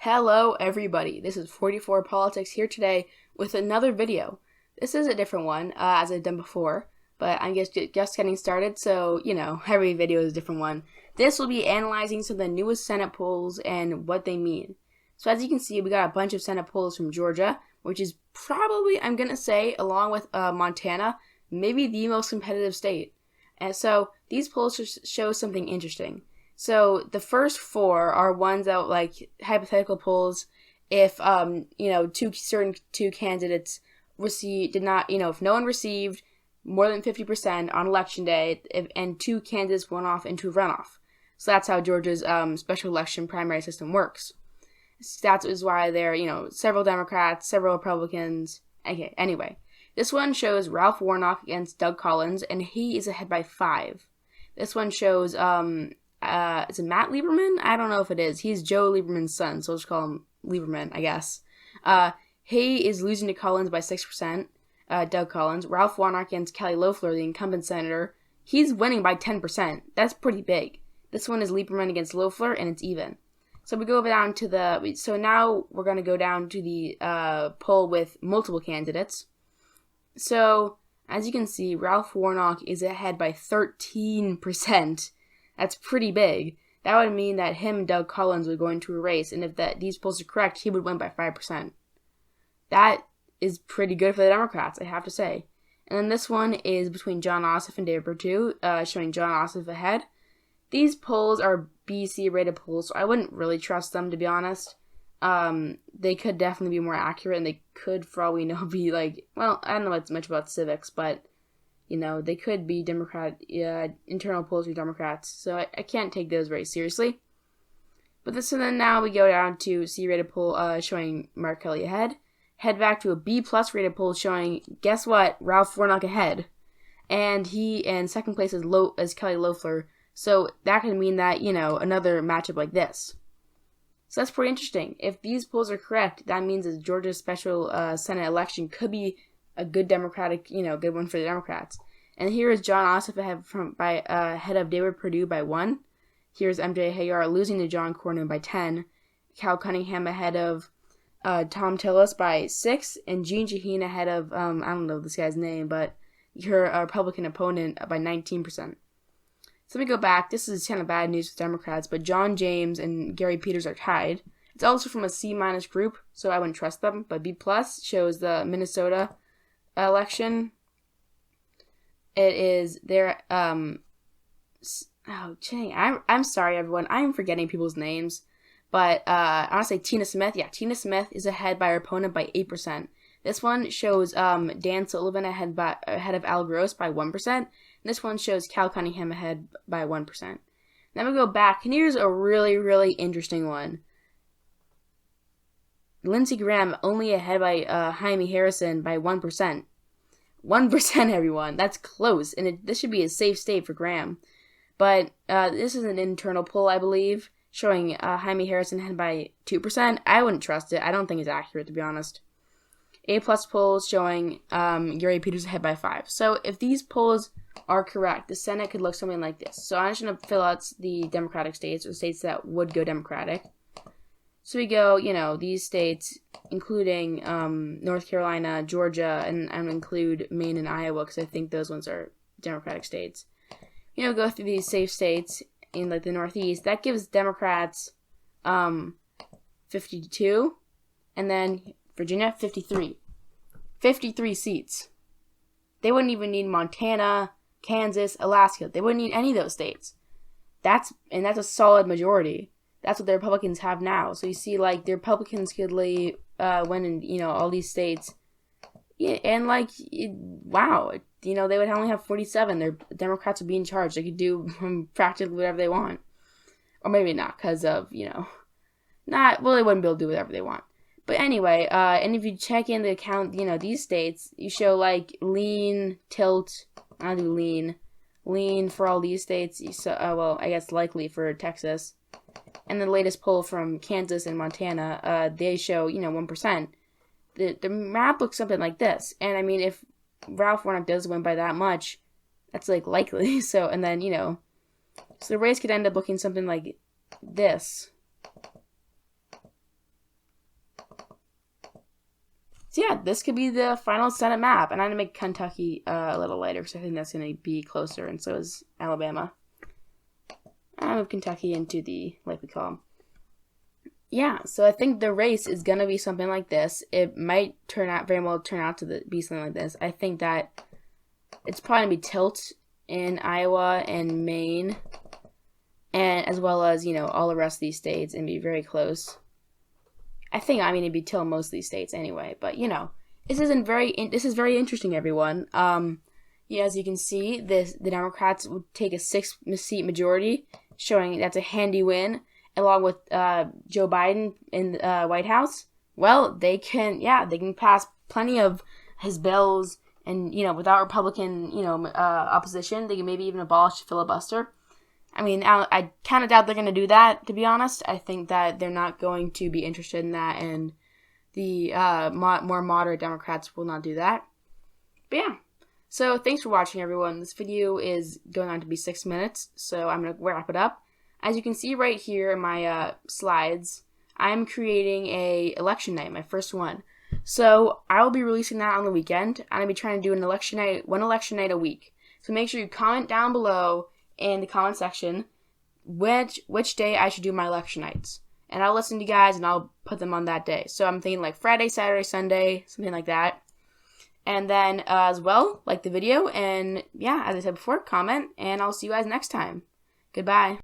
Hello everybody, this is 44 Politics here today with another video. This is a different one, as I've done before, but I'm just getting started, so, every video is a different one. This will be analyzing some of the newest Senate polls and what they mean. So as you can see, we got a bunch of Senate polls from Georgia, which is probably, I'm going to say, along with Montana, maybe the most competitive state. And so these polls show something interesting. So the first four are ones that like hypothetical polls if two candidates if no one received more than 50% on election day and two candidates went off into a runoff. So that's how Georgia's special election primary system works. That is why there are several Democrats, several Republicans. Okay, anyway, this one shows Ralph Warnock against Doug Collins, and he is ahead by 5. This one shows is it Matt Lieberman? I don't know if it is. He's Joe Lieberman's son, so we'll just call him Lieberman, I guess. He is losing to Collins by 6%, Doug Collins. Ralph Warnock against Kelly Loeffler, the incumbent senator. He's winning by 10%. That's pretty big. This one is Lieberman against Loeffler, and it's even. So we go down to so now we're going to go down to the poll with multiple candidates. So, as you can see, Ralph Warnock is ahead by 13%. That's pretty big. That would mean that him and Doug Collins would go into a race, and if these polls are correct, he would win by 5%. That is pretty good for the Democrats, I have to say. And then this one is between Jon Ossoff and David Perdue, showing Jon Ossoff ahead. These polls are BC rated polls, so I wouldn't really trust them, to be honest. They could definitely be more accurate, and they could, for all we know, be like, well, I don't know much about civics, but they could be internal polls for Democrats, so I can't take those very seriously. But then now we go down to C-rated poll showing Mark Kelly ahead. Head back to a B-plus rated poll showing, guess what, Ralph Warnock ahead. And he in second place is Kelly Loeffler, so that could mean that, another matchup like this. So that's pretty interesting. If these polls are correct, that means that Georgia's special Senate election could be a good Democratic, good one for the Democrats. And here is Jon Ossoff ahead of David Perdue by 1. Here's MJ Hagar losing to John Cornyn by 10. Cal Cunningham ahead of Tom Tillis by 6. And Jeanne Shaheen ahead of, I don't know this guy's name, but her Republican opponent by 19%. So let me go back. This is kind of bad news for Democrats, but John James and Gary Peters are tied. It's also from a C- group, so I wouldn't trust them. But B+ shows the Minnesota election. It is their I'm sorry everyone, I'm forgetting people's names, but I want to say Tina Smith. Yeah, Tina Smith is ahead by her opponent by 8%. This one shows Dan Sullivan ahead of Al Gross by 1%. And this one shows Cal Cunningham ahead by 1%. Then we go back, and here's a really, really interesting one. Lindsey Graham only ahead by Jaime Harrison by 1%. 1%, everyone. That's close, and this should be a safe state for Graham. But this is an internal poll, I believe, showing Jaime Harrison ahead by 2%. I wouldn't trust it. I don't think it's accurate, to be honest. A+ polls showing Gary Peters ahead by 5. So if these polls are correct, the Senate could look something like this. So I'm just going to fill out the Democratic states, or states that would go Democratic. So we go, these states, including North Carolina, Georgia, and I'm going to include Maine and Iowa because I think those ones are Democratic states. Go through these safe states in like the Northeast. That gives Democrats 52, and then Virginia, 53. 53 seats. They wouldn't even need Montana, Kansas, Alaska. They wouldn't need any of those states. That's a solid majority. That's what the Republicans have now. So you see, like, the Republicans could win in, all these states. Yeah, and, wow. They would only have 47. The Democrats would be in charge. They could do practically whatever they want. Or maybe not, because of, they wouldn't be able to do whatever they want. But anyway, and if you check in the account, these states, you show, lean, tilt. I'll do lean for all these states. So, I guess likely for Texas. And the latest poll from Kansas and Montana, they show, 1%. The map looks something like this. And, I mean, if Ralph Warnock does win by that much, that's, likely. So, and then, so the race could end up looking something like this. So yeah, this could be the final Senate map. And I'm going to make Kentucky a little lighter because I think that's going to be closer, and so is Alabama. I'll move Kentucky into the likely column. Yeah, so I think the race is going to be something like this. It might very well turn out to be something like this. I think that it's probably going to be tilt in Iowa and Maine, and as well as, all the rest of these states, and be very close. It'd be tilt most of these states anyway, but, this is very interesting, everyone. As you can see, the Democrats would take a 6-seat majority, showing that's a handy win, along with Joe Biden in the White House. Well, they can pass plenty of his bills, and without Republican opposition, they can maybe even abolish filibuster. I kind of doubt they're going to do that, to be honest. I think that they're not going to be interested in that, and the more moderate Democrats will not do that. But yeah, so thanks for watching, everyone. This video is going on to be 6 minutes, so I'm going to wrap it up. As you can see right here in my slides, I'm creating a election night, my first one. So I will be releasing that on the weekend. I'm going to be trying to do one election night a week. So make sure you comment down below in the comment section which day I should do my election nights. And I'll listen to you guys and I'll put them on that day. So I'm thinking like Friday, Saturday, Sunday, something like that. And then as well, like the video. And yeah, as I said before, comment. And I'll see you guys next time. Goodbye.